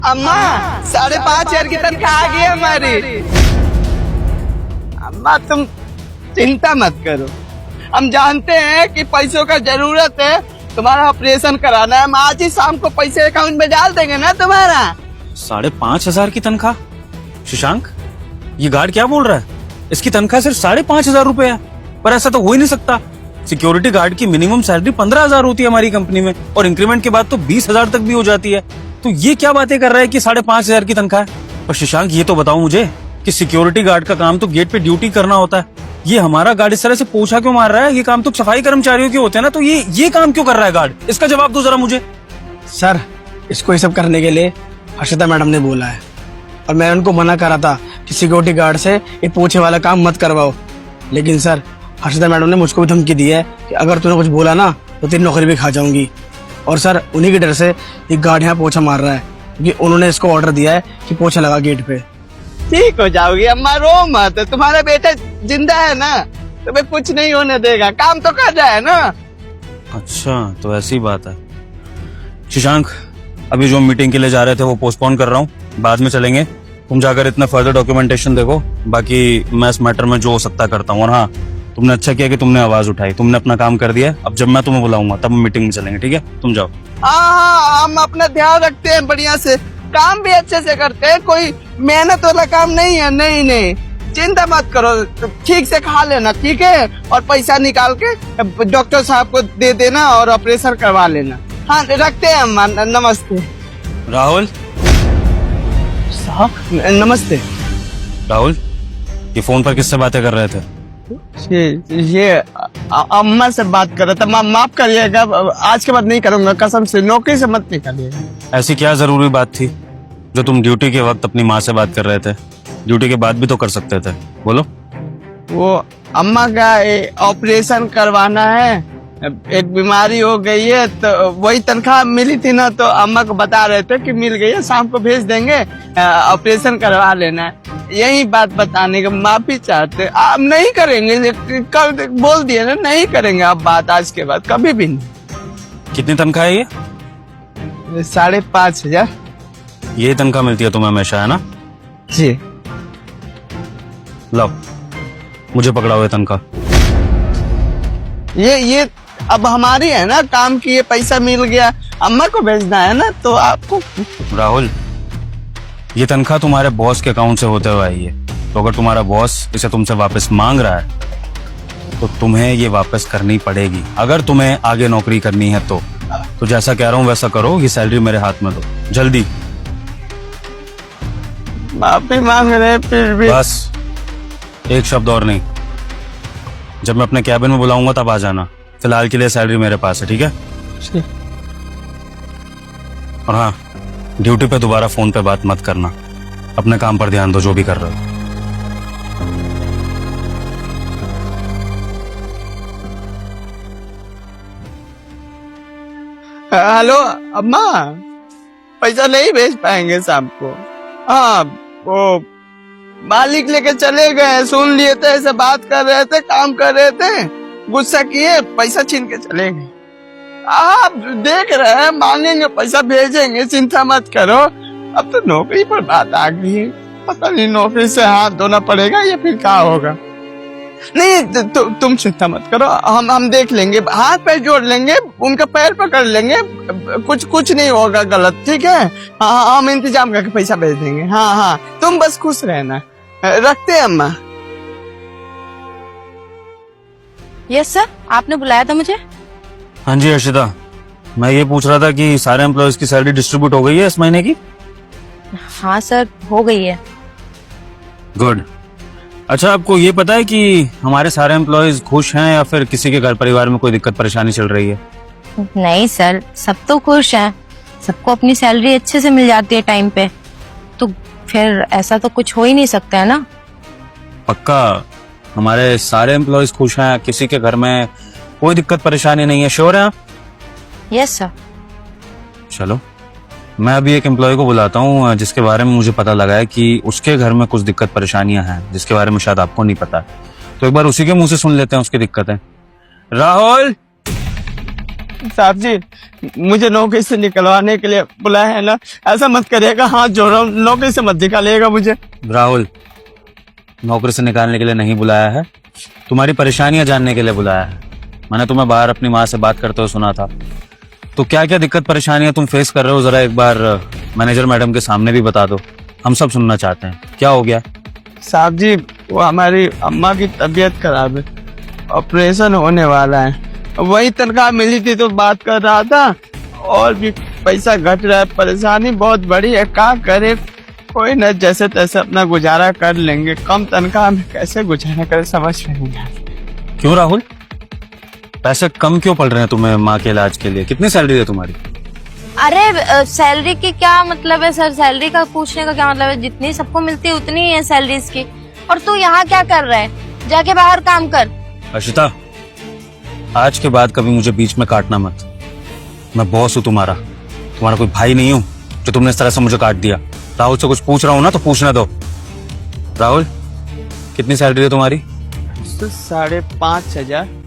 अम्मा 5,500 की तनख्वाह आ गई हमारी। अम्मा तुम चिंता मत करो, हम जानते हैं कि पैसों का जरूरत है, तुम्हारा ऑपरेशन कराना है। हम आज ही शाम को पैसे अकाउंट में डाल देंगे ना तुम्हारा। 5,500 की तनख्वाह? शशांक, ये गार्ड क्या बोल रहा है? इसकी तनख्वाह सिर्फ 5,500 रुपए है। पर ऐसा तो हो ही नहीं सकता। सिक्योरिटी गार्ड की मिनिमम सैलरी 15,000 होती है हमारी कंपनी में, और इंक्रीमेंट के बाद तो 20,000 तक भी हो जाती है। तो ये क्या बातें कर रहा है कि 5,500 की तनख्वाह है? पर शशांक, ये तो बताओ मुझे कि सिक्योरिटी गार्ड का काम तो गेट पे ड्यूटी करना होता है। ये हमारा गार्ड इस तरह से पोछा क्यों मार रहा है? ये काम तो सफाई कर्मचारियों के होते हैं ना, तो ये काम क्यों कर रहा है गार्ड? इसका जवाब दो जरा मुझे। सर, इसको ये सब करने के लिए हर्षिता मैडम ने बोला है, और मैं उनको मना करा था कि सिक्योरिटी गार्ड से ये पोछे वाला काम मत करवाओ। लेकिन सर, हर्षिता मैडम ने मुझको भी धमकी दी है कि अगर तूने कुछ बोला ना तो तेरी नौकरी भी खा जाऊंगी। और सर, उन्हीं के डर से ये गार्ड यहाँ पोछा मार रहा है, क्योंकि उन्होंने इसको ऑर्डर दिया है कि पोछा लगा गेट पे। ठीक हो जाओगी अम्मा, रो मत। तुम्हारा बेटा जिंदा है ना, तुम्हें कुछ नहीं होने देगा। काम तो कर रहा है ना। अच्छा, तो ऐसी बात है। शशांक, अभी जो मीटिंग के लिए जा रहे थे वो पोस्टपोन कर रहा हूँ, बाद में चलेंगे। तुम जाकर इतना फर्दर डॉक्यूमेंटेशन देखो, बाकी मैं इस मैटर में जो हो सकता करता हूँ। और हाँ, तुमने अच्छा किया कि तुमने आवाज उठाई, तुमने अपना काम कर दिया। अब जब मैं तुम्हें बुलाऊंगा तब मीटिंग में चलेंगे, ठीक है? तुम जाओ। हाँ, हम अपना ध्यान रखते हैं बढ़िया से, काम भी अच्छे से करते हैं। कोई मेहनत वाला काम नहीं है। नहीं, चिंता मत करो, ठीक से खा लेना, ठीक है? और पैसा निकाल के डॉक्टर साहब को दे देना और ऑपरेशन करवा लेना। हाँ, रखते हैं अम्मा। नमस्ते राहुल। साहब नमस्ते। राहुल, ये फोन पर किससे बातें कर रहे थे? ये अम्मा से बात कर रहा था। माफ करिएगा, आज के बाद नहीं करूंगा, कसम से। नौकरी से मत निकालिएगा। ऐसी क्या जरूरी बात थी जो तुम ड्यूटी के वक्त अपनी माँ से बात कर रहे थे? ड्यूटी के बाद भी तो कर सकते थे, बोलो। वो अम्मा का ऑपरेशन करवाना है, एक बीमारी हो गई है, तो वही तनख्वाह मिली थी ना, तो अम्मा को बता रहे थे कि मिल गई है, शाम को भेज देंगे, ऑपरेशन करवा लेना है। यही बात बताने का, माफी चाहते। आप नहीं करेंगे, कल बोल दिए ना, नहीं करेंगे आप बात आज के बाद, कभी भी नहीं। कितनी तनख्वाह है ये? 5,500। ये तनख्वाह मिलती है तुम्हें हमेशा, है ना? जी। लो, मुझे पकड़ाओ ये तनख्वाह। ये अब हमारी है ना, काम की। ये पैसा मिल गया, अम्मा को भेजना है ना, तो आपको। राहुल, ये तनख्वाह तुम्हारे बॉस के अकाउंट से होते हुए आई है, तो अगर तुम्हारा बॉस इसे तुमसे वापस मांग रहा है तो तुम्हें ये वापस करनी पड़ेगी। अगर तुम्हें आगे नौकरी करनी है तो जैसा कह रहा हूँ वैसा करो। ये सैलरी मेरे हाथ में दो, जल्दी। माफी मांग रहे फिर भी। बस, एक शब्द और नहीं। जब मैं अपने कैबिन में बुलाऊंगा तब आ जाना। फिलहाल के लिए सैलरी मेरे पास है, ठीक है? और हाँ, ड्यूटी पे दोबारा फोन पे बात मत करना। अपने काम पर ध्यान दो, जो भी कर रहे हो। हेलो अम्मा, पैसा नहीं भेज पाएंगे शाम को। हाँ, वो मालिक लेके चले गए, सुन लिए थे, ऐसे बात कर रहे थे, काम कर रहे थे, गुस्सा किए, पैसा छीन के चले गए। आप देख रहे हैं, मांगेंगे पैसा भेजेंगे, चिंता मत करो। अब तो नौकरी पर बात आ गई, पता नहीं नौकरी से हाथ धोना पड़ेगा या फिर क्या होगा। नहीं, तुम चिंता मत करो, हम देख लेंगे, हाथ पैर जोड़ लेंगे, उनका पैर पकड़ लेंगे, कुछ नहीं होगा गलत, ठीक है? हाँ, हम इंतजाम करके पैसा भेज देंगे। हाँ, तुम बस खुश रहना। रखते हैं अम्मा। यस सर, आपने बुलाया था मुझे? हाँ जी हर्षिता, मैं ये पूछ रहा था कि सारे एम्प्लॉयज की सैलरी डिस्ट्रीब्यूट हो गई है इस महीने की? हाँ सर, हो गई है। गुड। अच्छा, आपको ये पता है कि हमारे सारे एम्प्लॉयज खुश हैं या फिर किसी के घर परिवार में कोई दिक्कत परेशानी चल रही है? नहीं सर, सब तो खुश हैं, सबको अपनी सैलरी अच्छे से मिल जाती है टाइम पे, तो फिर ऐसा तो कुछ हो ही नहीं सकता है ना? पक्का हमारे सारे एम्प्लॉयज खुश हैं, किसी के घर में कोई दिक्कत परेशानी नहीं है? श्योर है आप? Yes sir. चलो, मैं अभी एक एम्प्लॉय को बुलाता हूँ जिसके बारे में मुझे पता लगा है कि उसके घर में कुछ दिक्कत परेशानियां हैं, जिसके बारे में शायद आपको नहीं पता। तो एक बार उसी के मुंह से सुन लेते हैं उसकी दिक्कतें। राहुल, साहब जी, मुझे नौकरी से निकलवाने के लिए बुलाया है ना, ऐसा मत करिएगा, हाथ जोड़ रहा हूँ, नौकरी से मत निकालिएगा मुझे। राहुल, नौकरी से निकालने के लिए नहीं बुलाया है, तुम्हारी परेशानियां जानने के लिए बुलाया है। मैंने तुम्हें बाहर अपनी माँ से बात करते हुए सुना था, तो क्या क्या दिक्कत परेशानियां तुम फेस कर रहे हो, जरा एक बार मैनेजर मैडम के सामने भी बता दो, हम सब सुनना चाहते हैं। क्या हो गया? साहब जी, वो हमारी अम्मा की तबीयत खराब है, ऑपरेशन होने वाला है, वही तनख्वाह मिली थी तो बात कर रहा था, और भी पैसा घट रहा है, परेशानी बहुत बड़ी है, क्या करे, कोई न जैसे तैसे अपना गुजारा कर लेंगे, कम तनख्वाह में कैसे गुजारा करे समझ में नहीं आता। क्यों राहुल, पैसे कम क्यों पड़ रहे हैं तुम्हें माँ के इलाज के लिए? कितनी सैलरी है तुम्हारी? अरे सैलरी की क्या मतलब है सर, सैलरी का पूछने का क्या मतलब है, जितनी सबको मिलती है उतनी ही है सैलरीज की। और तू यहाँ क्या कर रहा है, जाके बाहर काम कर। हर्षिता, आज के बाद कभी मुझे बीच में काटना मत, मैं बॉस हूँ तुम्हारा कोई भाई नहीं हूँ जो तुमने इस तरह से मुझे काट दिया। राहुल से कुछ पूछ रहा हूँ ना तो पूछने दो। राहुल, कितनी सैलरी है तुम्हारी? 5,500।